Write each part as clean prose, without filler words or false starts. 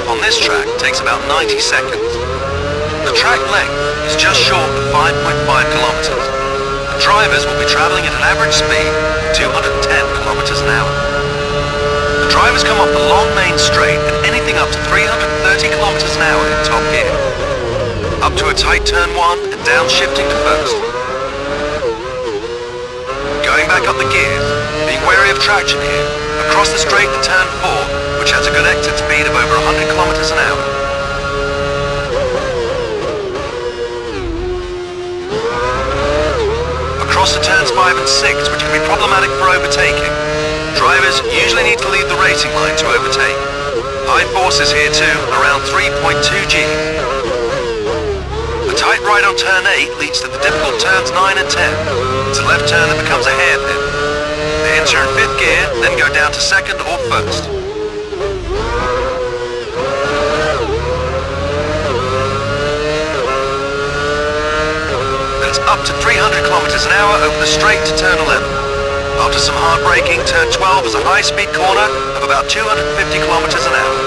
on this track takes about 90 seconds. The track length is just short of 5.5 kilometers. The drivers will be traveling at an average speed of 210 kilometers an hour. The drivers come off the long main straight at anything up to 330 kilometers an hour in top gear, up to a tight turn 1 and downshifting to first. Going back up the gears, being wary of traction here, across the straight to turn 4, which has a good exit speed of over 100 kilometers an hour. Across the turns 5 and 6, which can be problematic for overtaking, drivers usually need to leave the racing line to overtake. High forces here too, around 3.2 Gs. A tight right on turn 8 leads to the difficult turns 9 and 10. It's a left turn that becomes a hairpin. They enter in 5th gear, then go down to 2nd or 1st. Then it's up to 300 kilometers an hour over the straight to turn 11. After some hard braking, turn 12 is a high-speed corner of about 250 kilometers an hour.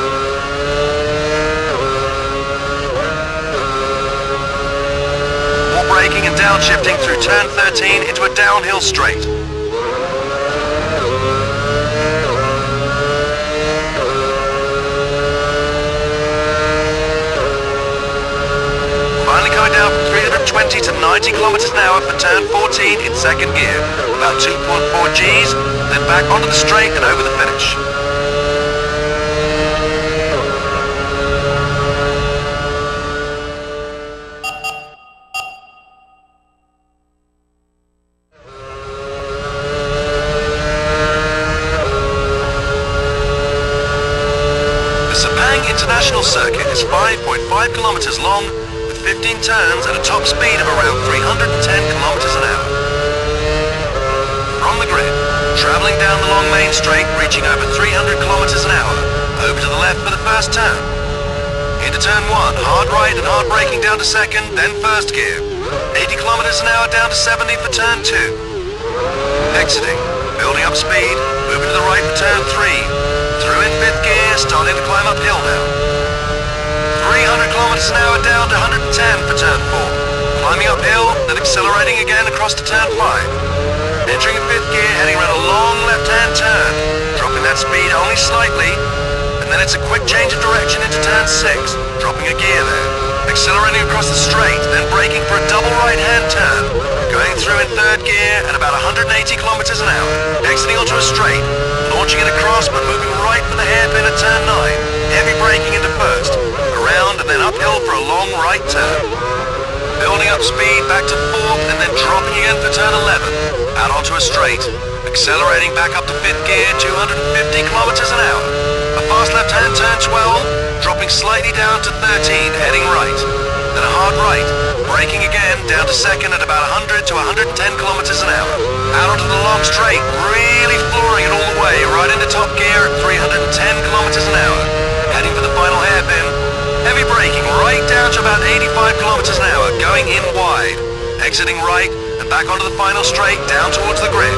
More braking and downshifting through turn 13 into a downhill straight. Finally coming down from 320 to 90 kilometers an hour for turn 14 in 2nd gear, about 2.4 Gs, then back onto the straight and over the finish. The Sepang International Circuit is 5.5 kilometers long, 15 turns at a top speed of around 310 kilometers an hour. From the grid, traveling down the long main straight, reaching over 300 kilometers an hour, over to the left for the first turn. Into turn 1, hard right and hard braking down to 2nd, then 1st gear. 80 kilometers an hour down to 70 for turn 2. Exiting, building up speed, moving to the right for turn 3. Through in 5th gear, starting to climb uphill now. 300 kilometers an hour down to 110 for turn 4. Climbing uphill, then accelerating again across to turn 5. Entering in 5th gear, heading around a long left-hand turn, dropping that speed only slightly, and then it's a quick change of direction into turn 6, dropping a gear there. Accelerating across the straight, then braking for a double right-hand turn, going through in 3rd gear at about 180 kilometers an hour, exiting onto a straight, launching it across but moving right for the hairpin at turn 9, heavy braking into 1st, around and then uphill for a long right turn. Building up speed back to 4th and then dropping again for turn 11, out onto a straight, accelerating back up to 5th gear, 250 kilometers an hour. A fast left-hand turn 12, dropping slightly down to 13, heading right. Then a hard right, braking again down to 2nd at about 100 to 110 kilometers an hour. Out onto the long straight, really flooring it all the way, right into top gear at 310 kilometers an hour. Heading for the final hairpin. Heavy braking right down to about 85 kilometers an hour, going in wide. Exiting right and back onto the final straight, down towards the grid.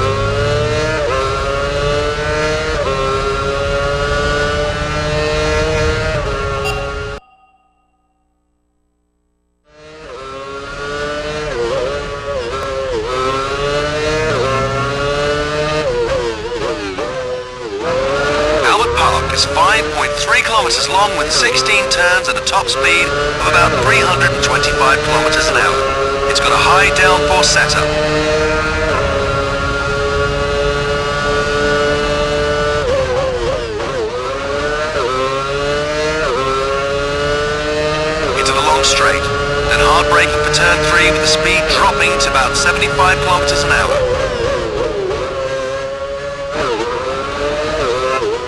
Is 5.3 kilometers long with 16 turns at a top speed of about 325 kilometers an hour. It's got a high downforce setup. Into the long straight, then hard braking for turn 3 with the speed dropping to about 75 kilometers an hour.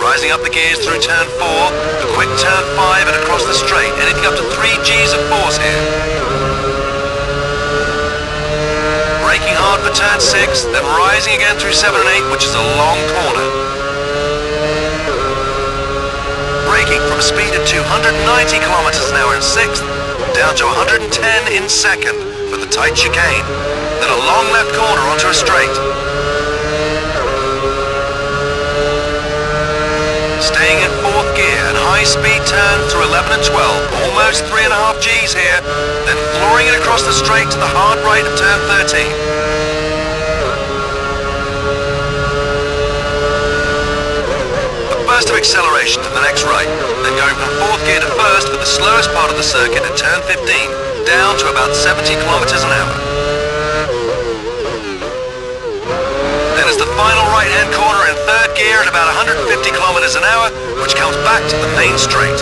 Rising up the gears through turn 4, a quick turn 5 and across the straight, anything up to 3 Gs of force here. Braking hard for turn 6, then rising again through 7 and 8, which is a long corner. Braking from a speed of 290 kilometers an hour in 6th, down to 110 in 2nd for the tight chicane. Then a long left corner onto a straight. Staying in 4th gear and high high-speed turn through 11 and 12, almost 3.5 Gs here, then flooring it across the straight to the hard right of turn 13. A burst of acceleration to the next right, then going from 4th gear to 1st for the slowest part of the circuit at turn 15, down to about 70 kilometers an hour. Then is the final right-hand corner in 3rd gear at about 150 kilometers an hour, which comes back to the main straight.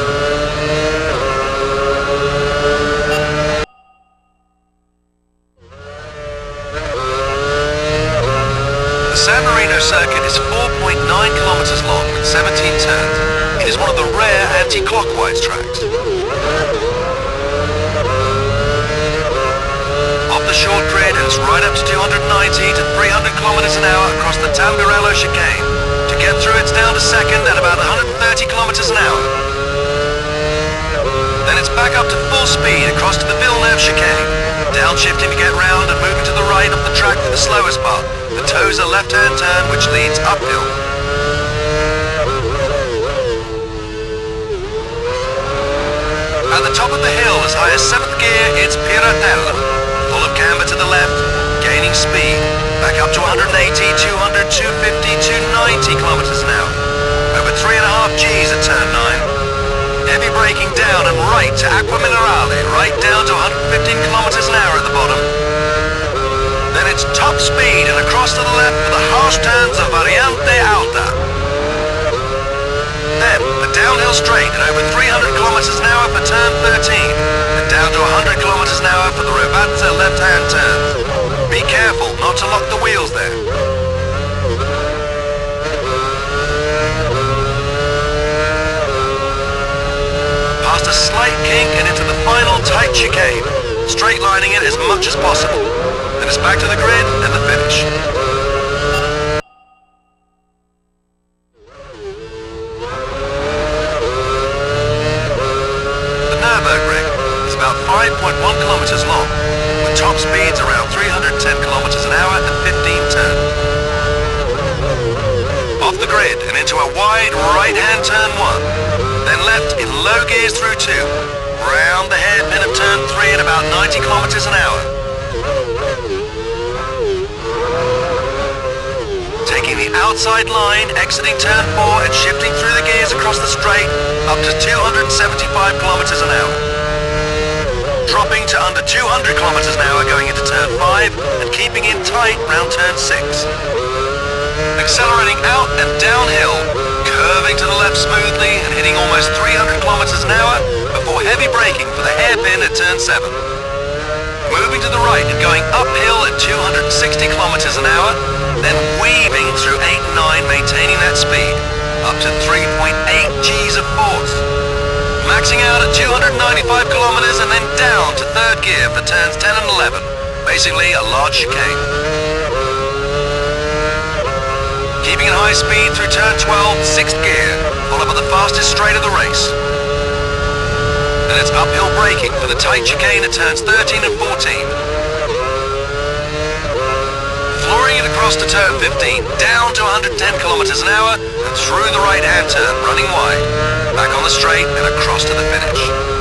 The San Marino circuit is 4.9 kilometers long with 17 turns. It is one of the rare anti-clockwise tracks. Off the short grid, it's right up to 290 to 300 kilometers an hour across the Tamburello chicane. To get through, it's down to 2nd at about 130 kilometers an hour. Then it's back up to full speed across to the Villeneuve chicane. Downshifting to get round and moving to the right of the track for the slowest part, the Tosa left-hand turn which leads uphill. At the top of the hill, as high as 7th gear, it's Piratella. Full of camber to the left, gaining speed. Back up to 180, 200, 250, 290 kilometers an hour. Over 3.5 Gs at turn 9. Heavy braking down and right to Acqua Minerale, right down to 115 kilometers an hour at the bottom. Then it's top speed and across to the left for the harsh turns of Variante Alta. Then the downhill straight at over 300 kilometers an hour for turn 13, and down to 100 kilometers an hour for the Rovazza left-hand turns. Be careful not to lock the wheels there. Past a slight kink and into the final tight chicane, straight lining it as much as possible. Then it's back to the grid and the finish. The Nürburgring is about 5.1 kilometers long, with top speeds around 310 kilometers an hour and 15 turns. Off the grid and into a wide right-hand turn 1, then left in low gears through 2, round the hairpin of turn 3 at about 90 kilometers an hour. Taking the outside line, exiting turn 4 and shifting through the gears across the straight up to 275 kilometers an hour. Dropping to under 200 kilometers an hour going into turn 5 and keeping in tight round turn 6. Accelerating out and downhill, curving to the left smoothly and hitting almost 300 kilometers an hour before heavy braking for the hairpin at turn 7. Moving to the right and going uphill at 260 kilometers an hour, then weaving through 8 and 9, maintaining that speed, up to 3.8 Gs of force. Maxing out at 295 kilometers and then down to 3rd gear for turns 10 and 11, basically a large chicane. Keeping at high speed through turn 12, 6th gear, followed by the fastest straight of the race. And it's uphill braking for the tight chicane at turns 13 and 14. Flooring it across to turn 15, down to 110 kilometers an hour, and through the right-hand turn, running wide. Back on the straight and across to the finish.